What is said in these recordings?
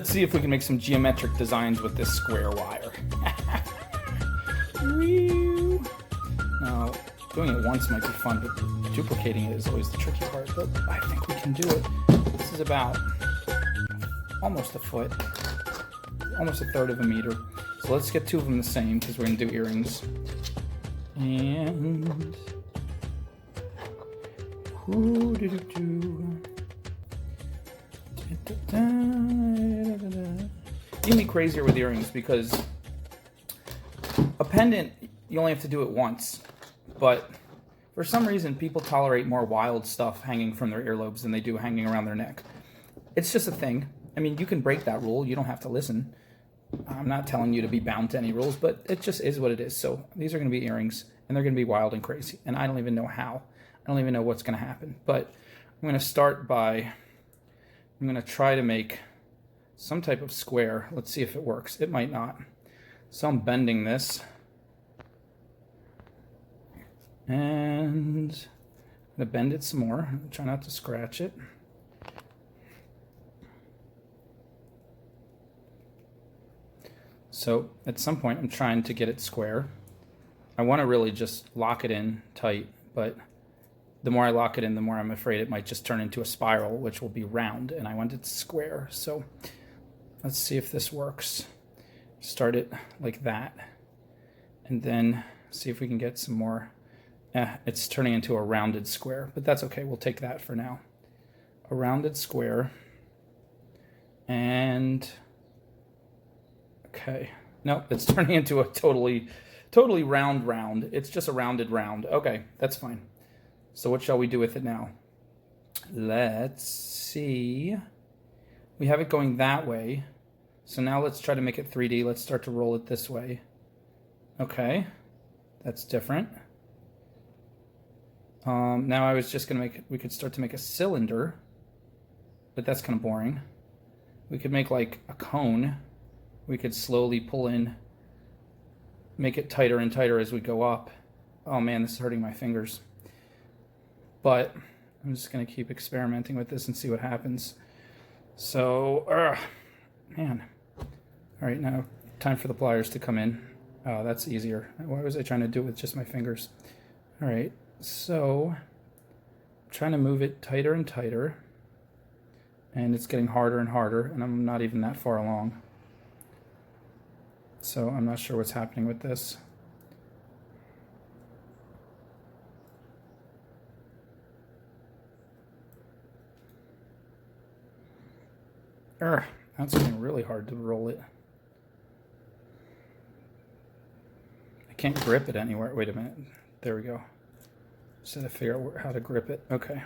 Let's see if we can make some geometric designs with this square wire. Now, doing it once might be fun, but duplicating it is always the tricky part. But I think we can do it. This is about almost a foot, almost a third of a meter. So let's get two of them the same because we're going to do earrings. And even crazier with earrings because a pendant you only have to do it once, but for some reason people tolerate more wild stuff hanging from their earlobes than they do hanging around their neck. It's just a thing. I mean, you can break that rule. You don't have to listen. I'm not telling you to be bound to any rules, but it just is what it is. So these are going to be earrings, and they're going to be wild and crazy, and I don't even know how. I don't even know what's going to happen. But I'm going to start by, I'm going to try to make some type of square. Let's see if it works. It might not. So I'm bending this. And I'm going to bend it some more. Try not to scratch it. So at some point I'm trying to get it square. I want to really just lock it in tight, but the more I lock it in, the more I'm afraid it might just turn into a spiral, which will be round, and I want it square. So let's see if this works. Start it like that, and then see if we can get some more. It's turning into a rounded square, but that's okay. We'll take that for now. A rounded square, and okay. Nope, it's turning into a totally round. It's just a rounded round. Okay, that's fine. So what shall we do with it now? Let's see. We have it going that way. So now let's try to make it 3D. Let's start to roll it this way. Okay, that's different. Now I was just going to make it, we could start to make a cylinder, but that's kind of boring. We could make like a cone. We could slowly pull in, make it tighter and tighter as we go up. Oh man, this is hurting my fingers. But I'm just going to keep experimenting with this and see what happens. So, man. All right, now time for the pliers to come in. Oh, that's easier. Why was I trying to do it with just my fingers? All right, so I'm trying to move it tighter and tighter. And it's getting harder and harder, and I'm not even that far along. So I'm not sure what's happening with this. That's getting really hard to roll it. I can't grip it anywhere. Wait a minute. There we go. Just had to figure out how to grip it. Okay.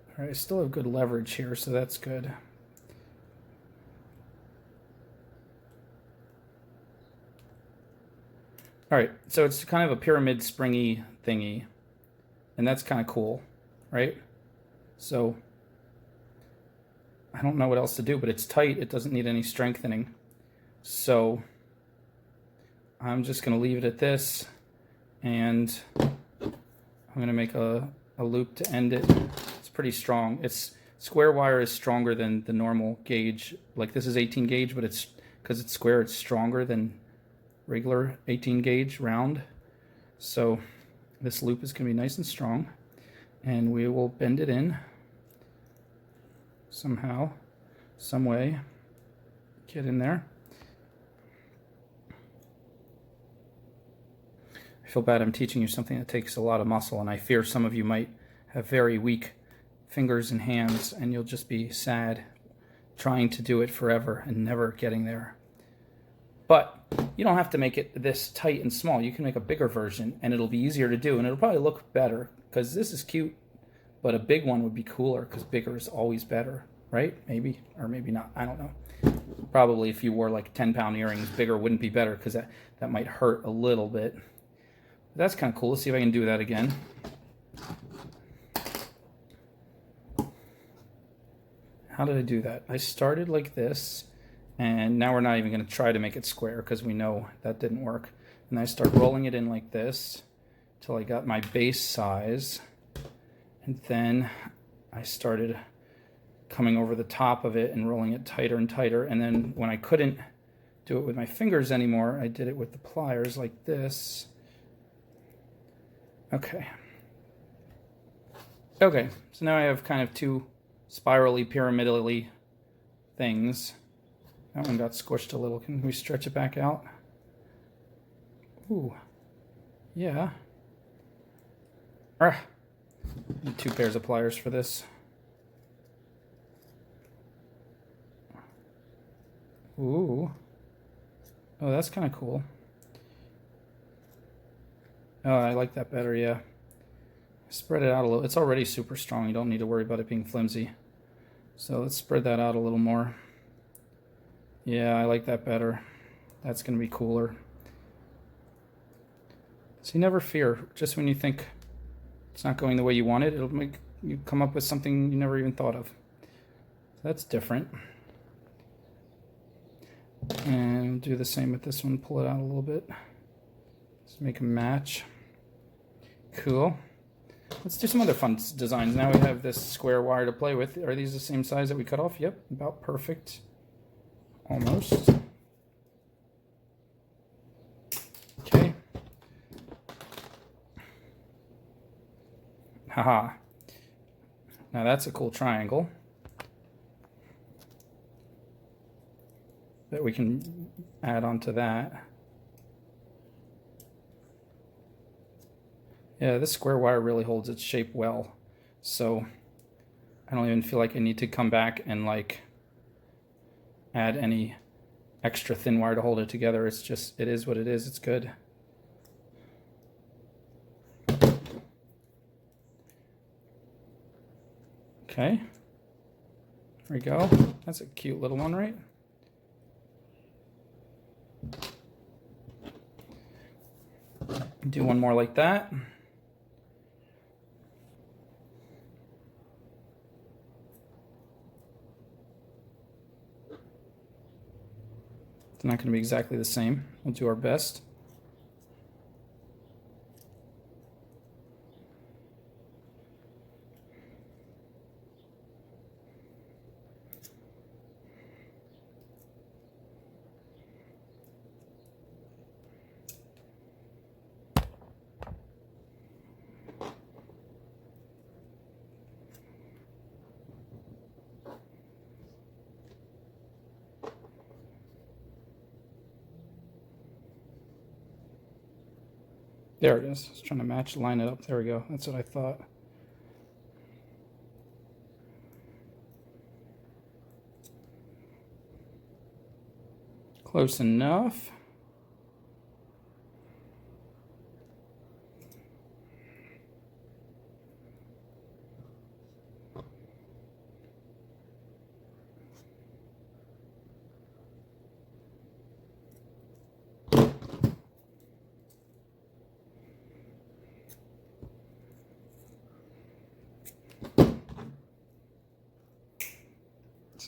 All right, I still have good leverage here, so that's good. All right, so it's kind of a pyramid springy thingy, and that's kind of cool, right? So I don't know what else to do, but it's tight. It doesn't need any strengthening. So I'm just going to leave it at this, and I'm going to make a loop to end it. It's pretty strong. It's square wire is stronger than the normal gauge. Like this is 18 gauge, but it's because it's square, it's stronger than regular 18 gauge round. So this loop is going to be nice and strong, and we will bend it in somehow, some way. Get in there. I feel bad I'm teaching you something that takes a lot of muscle, and I fear some of you might have very weak fingers and hands, and you'll just be sad trying to do it forever and never getting there. But you don't have to make it this tight and small. You can make a bigger version, and it'll be easier to do, and it'll probably look better, because this is cute, but a big one would be cooler, because bigger is always better, right? Maybe, or maybe not. I don't know. Probably if you wore like 10-pound earrings, bigger wouldn't be better, because that might hurt a little bit. But that's kind of cool. Let's see if I can do that again. How did I do that? I started like this, and now we're not even going to try to make it square because we know that didn't work. And I start rolling it in like this till I got my base size, and then I started coming over the top of it and rolling it tighter and tighter. And then when I couldn't do it with my fingers anymore, I did it with the pliers like this. Okay. Okay, so now I have kind of two spirally, pyramidally things. That one got squished a little. Can we stretch it back out? Ooh, yeah. Need two pairs of pliers for this. Ooh. Oh, that's kind of cool. Oh, I like that better, yeah. Spread it out a little. It's already super strong. You don't need to worry about it being flimsy. So let's spread that out a little more. Yeah, I like that better. That's going to be cooler. So you never fear. Just when you think it's not going the way you want it, it'll make you come up with something you never even thought of. So that's different. And do the same with this one. Pull it out a little bit. Just make a match. Cool. Let's do some other fun designs. Now we have this square wire to play with. Are these the same size that we cut off? Yep, about perfect. Almost. Okay. Haha. Now that's a cool triangle that we can add onto that. Yeah, this square wire really holds its shape well. So I don't even feel like I need to come back and like add any extra thin wire to hold it together. It's just, it is what it is. It's good. Okay. There we go. That's a cute little one, right? Do one more like that. It's not going to be exactly the same. We'll do our best. There it is. I was trying to match, line it up. There we go. That's what I thought. Close enough.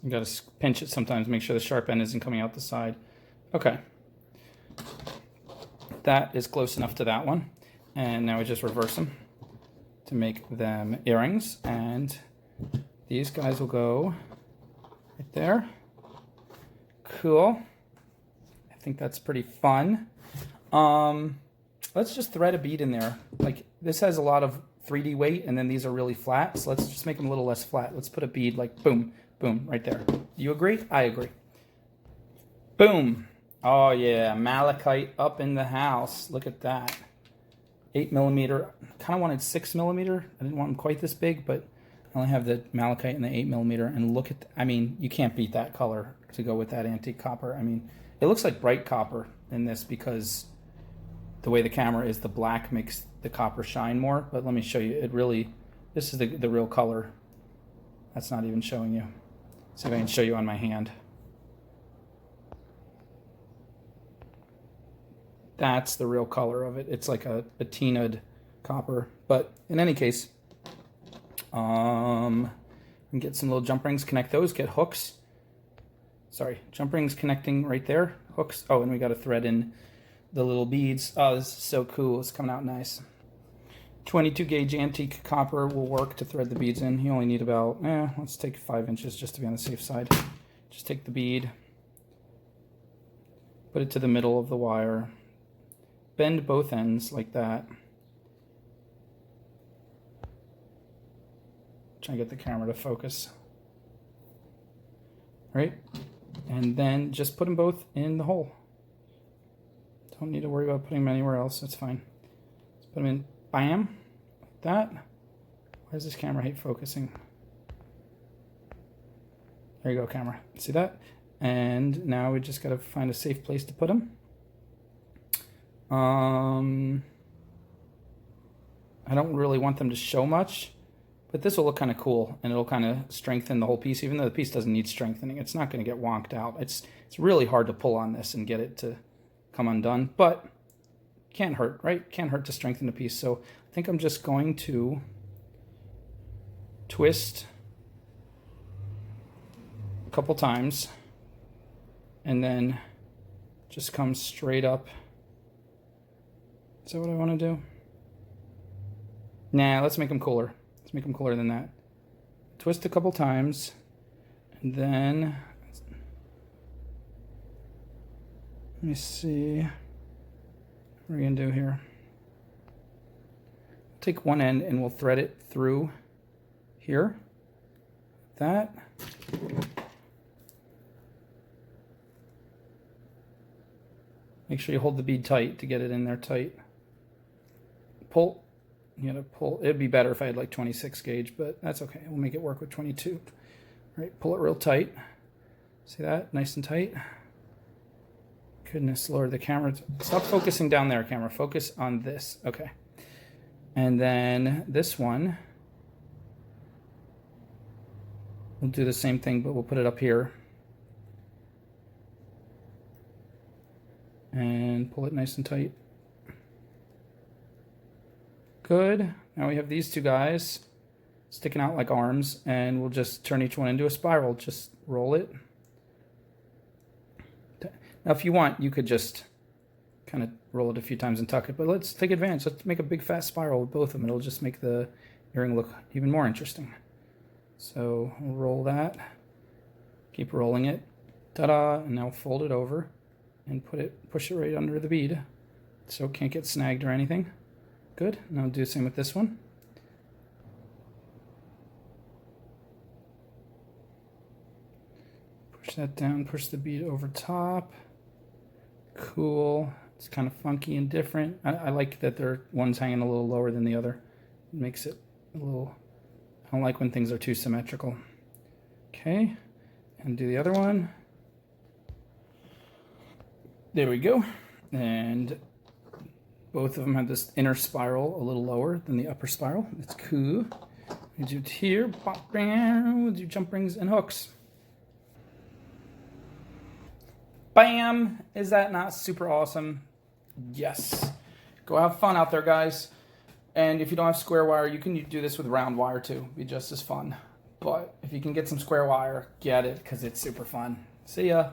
You got to pinch it sometimes, make sure the sharp end isn't coming out the side. Okay. That is close enough to that one. And now we just reverse them to make them earrings. And these guys will go right there. Cool. I think that's pretty fun. Let's just thread a bead in there. Like, this has a lot of 3D weight, and then these are really flat. So let's just make them a little less flat. Let's put a bead like boom. Boom, right there. You agree? I agree. Boom. Oh yeah, malachite up in the house. Look at that. 8mm. Kind of wanted 6mm. I didn't want them quite this big, but I only have the malachite and the 8mm. And look at, I mean, you can't beat that color to go with that antique copper. I mean, it looks like bright copper in this because the way the camera is, the black makes the copper shine more. But let me show you. It really, this is the real color. That's not even showing you. See if I can show you on my hand. That's the real color of it. It's like a patinaed copper. But in any case, get some little jump rings, connect those, get hooks. Sorry, jump rings connecting right there, hooks. Oh, and we got to thread in the little beads. Oh, this is so cool. It's coming out nice. 22 gauge antique copper will work to thread the beads in. You only need about, let's take 5 inches just to be on the safe side. Just take the bead, put it to the middle of the wire, bend both ends like that. Try and get the camera to focus. Right? And then just put them both in the hole. Don't need to worry about putting them anywhere else. That's fine. Let's put them in. Bam. Like that. Why does this camera hate focusing? There you go, camera. See that? And now we just got to find a safe place to put them. I don't really want them to show much, but this will look kind of cool, and it'll kind of strengthen the whole piece, even though the piece doesn't need strengthening. It's not going to get wonked out. It's really hard to pull on this and get it to come undone, but can't hurt, right? Can't hurt to strengthen the piece. So I think I'm just going to twist a couple times and then just come straight up. Is that what I want to do? Nah, let's make them cooler. Let's make them cooler than that. Twist a couple times, and then let me see what we're gonna do here. Take one end and we'll thread it through here. That. Make sure you hold the bead tight to get it in there tight. Pull. You gotta pull. It'd be better if I had like 26 gauge, but that's okay. We'll make it work with 22. All right, pull it real tight. See that? Nice and tight. Goodness Lord, the camera. Stop focusing down there, camera. Focus on this. Okay. And then this one, we'll do the same thing, but we'll put it up here. And pull it nice and tight. Good. Now we have these two guys sticking out like arms, and we'll just turn each one into a spiral. Just roll it. Now if you want, you could just kind of roll it a few times and tuck it, but let's take advantage. Let's make a big fast spiral with both of them. It'll just make the earring look even more interesting. So we'll roll that. Keep rolling it. Ta-da! And now fold it over and push it right under the bead so it can't get snagged or anything. Good. Now do the same with this one. Push that down, push the bead over top. Cool. It's kind of funky and different. I like that one's hanging a little lower than the other. It makes it a little, I don't like when things are too symmetrical. Okay, and do the other one. There we go. And both of them have this inner spiral a little lower than the upper spiral. It's cool. We do it here. We'll do jump rings and hooks. Bam! Is that not super awesome? Yes. Go have fun out there, guys. And if you don't have square wire, you can do this with round wire too. It'd be just as fun. But if you can get some square wire, get it, because it's super fun. See ya.